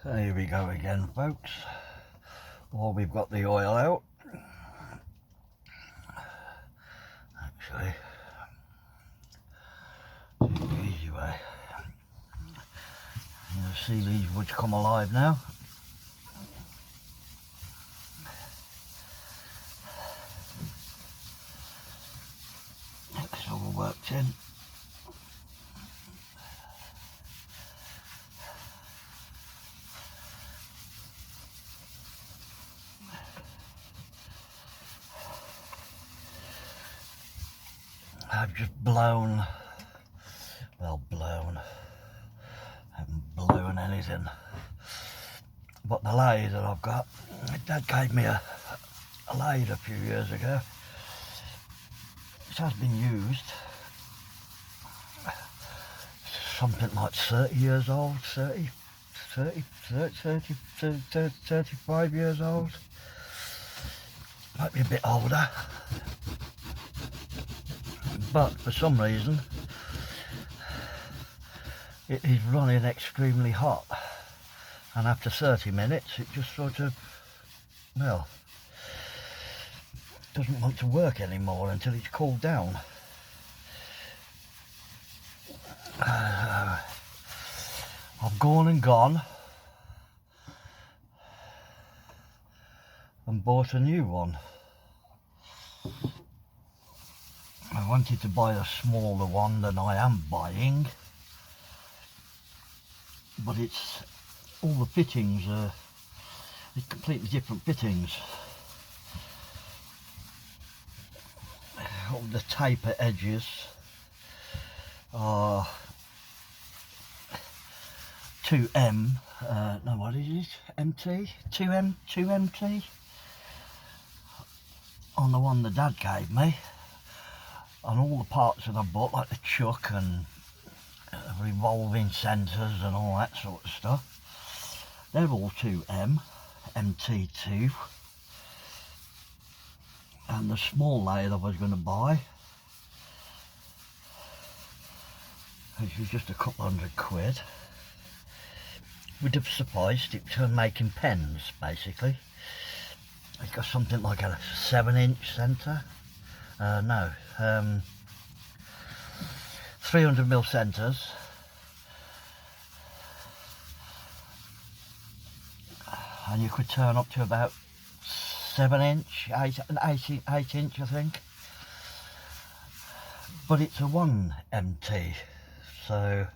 Here we go again, folks. Well, we've got the oil out. Actually, the easy way. You'll see these woods come alive now. It's all worked in. I've just blown, I haven't blown anything, but the lathe that I've got, Dad gave me a lathe a few years ago. It has been used, something like 30 years old, 35 years old, might be a bit older. But for some reason it is running extremely hot, and after 30 minutes it just sort of, well, doesn't want to work anymore until it's cooled down. I've gone and bought a new one. I wanted to buy a smaller one than I am buying, but it's all the fittings are completely different fittings. All the taper edges are 2M, no, what is it? MT? 2MT on the one the Dad gave me. On all the parts that I bought, like the chuck and revolving centres and all that sort of stuff, they're all 2M, MT2. And the small lathe I was going to buy, which was just a couple £100, would have sufficed it to making pens, basically. It's got something like a 7-inch centre. 300mm centres, and you could turn up to about 7-inch, 8-inch I think, but it's a 1MT, so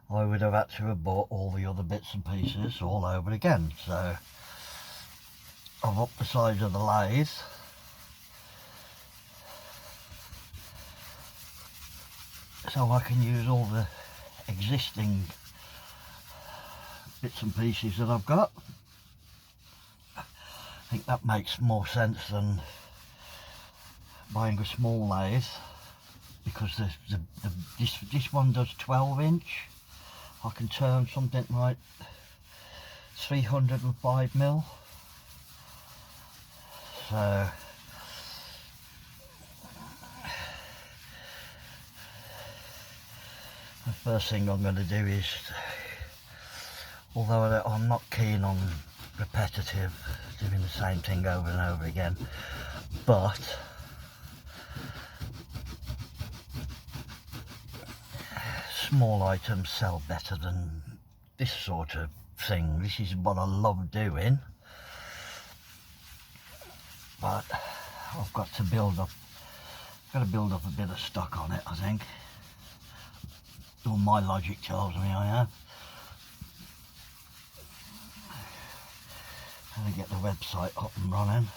I would have had to have bought all the other bits and pieces all over again. So I've upped the size of the lathe, so I can use all the existing bits and pieces that I've got. I think that makes more sense than buying a small lathe, because this one does 12-inch. I can turn something like 305mm. So the first thing I'm going to do is, although I'm not keen on repetitive, doing the same thing over and over again, but small items sell better than this sort of thing. This is what I love doing, but I've got to build up a bit of stock on it, I think. All my logic tells me I have. How to get the website up and running.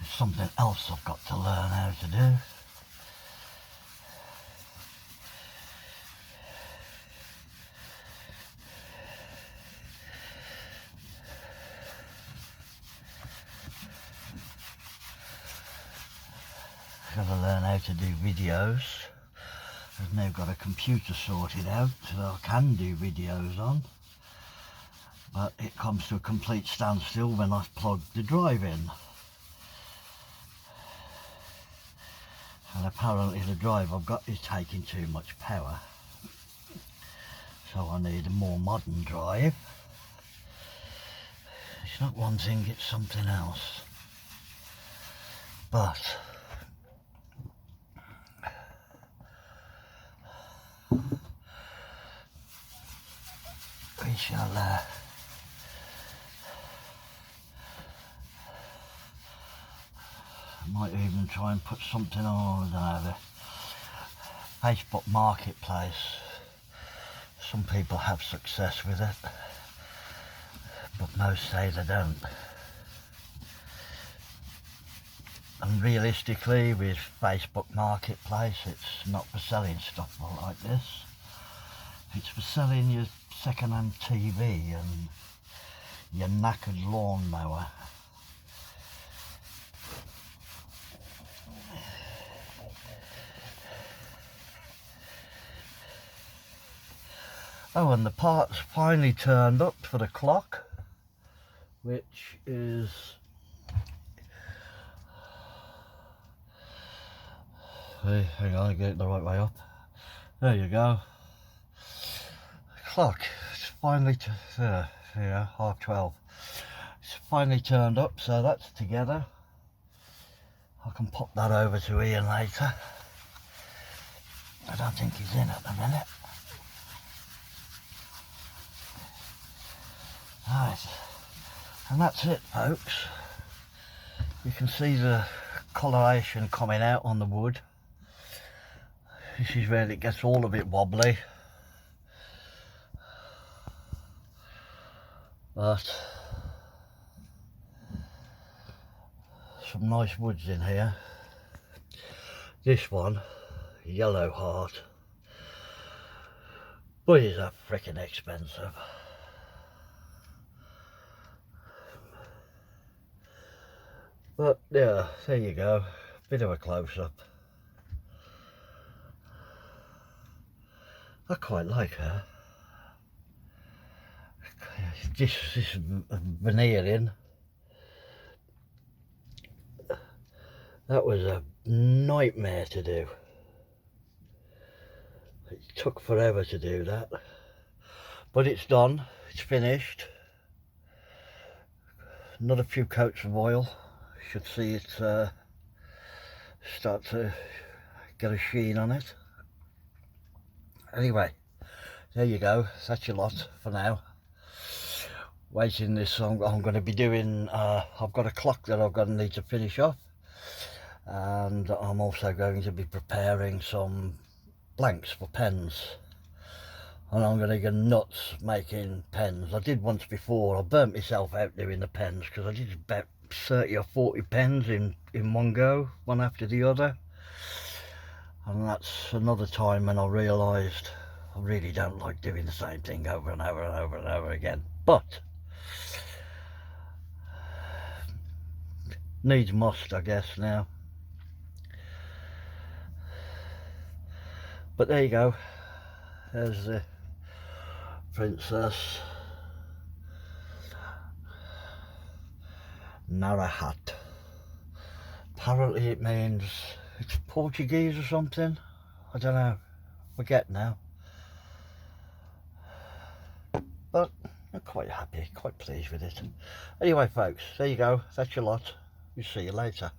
There's something else I've got to learn how to do. I've got to learn how to do videos. I've now got a computer sorted out so I can do videos on, but it comes to a complete standstill when I plug the drive in. And apparently the drive I've got is taking too much power. so I need a more modern drive. It's not one thing, it's something else. But we shall might even try and put something on, I don't know, the Facebook Marketplace. Some people have success with it, but most say they don't. And realistically, with Facebook Marketplace, it's not for selling stuff like this. It's for selling your second-hand TV and your knackered lawnmower. Oh, and the parts finally turned up for the clock, which is hang on, get it the right way up. There you go. Clock, it's finally yeah, 12:30. It's finally turned up, so that's together. I can pop that over to Ian later. I don't think he's in at the minute. Right, and that's it, folks. You can see the coloration coming out on the wood. This is where it gets all a bit wobbly, but some nice woods in here. This one, yellow heart, but is that freaking expensive. But yeah, there you go, bit of a close-up. I quite like her. This veneering, that was a nightmare to do. It took forever to do that, but it's done, it's finished. Another few coats of oil, should see it start to get a sheen on it. Anyway, there you go, that's your lot for now. Waiting this, I'm going to be doing, I've got a clock that I'm going to need to finish off, and I'm also going to be preparing some blanks for pens, and I'm going to go nuts making pens. I did once before, I burnt myself out doing the pens because I did about 30 or 40 pens in one go, one after the other, and that's another time when I realised I really don't like doing the same thing over and over and over and over again. But needs must, I guess, now. But there you go, there's the Princess Narahat. Apparently it means it's Portuguese or something, I don't know, forget now. But I'm quite happy, quite pleased with it. Anyway folks, there you go, that's your lot. We'll see you later.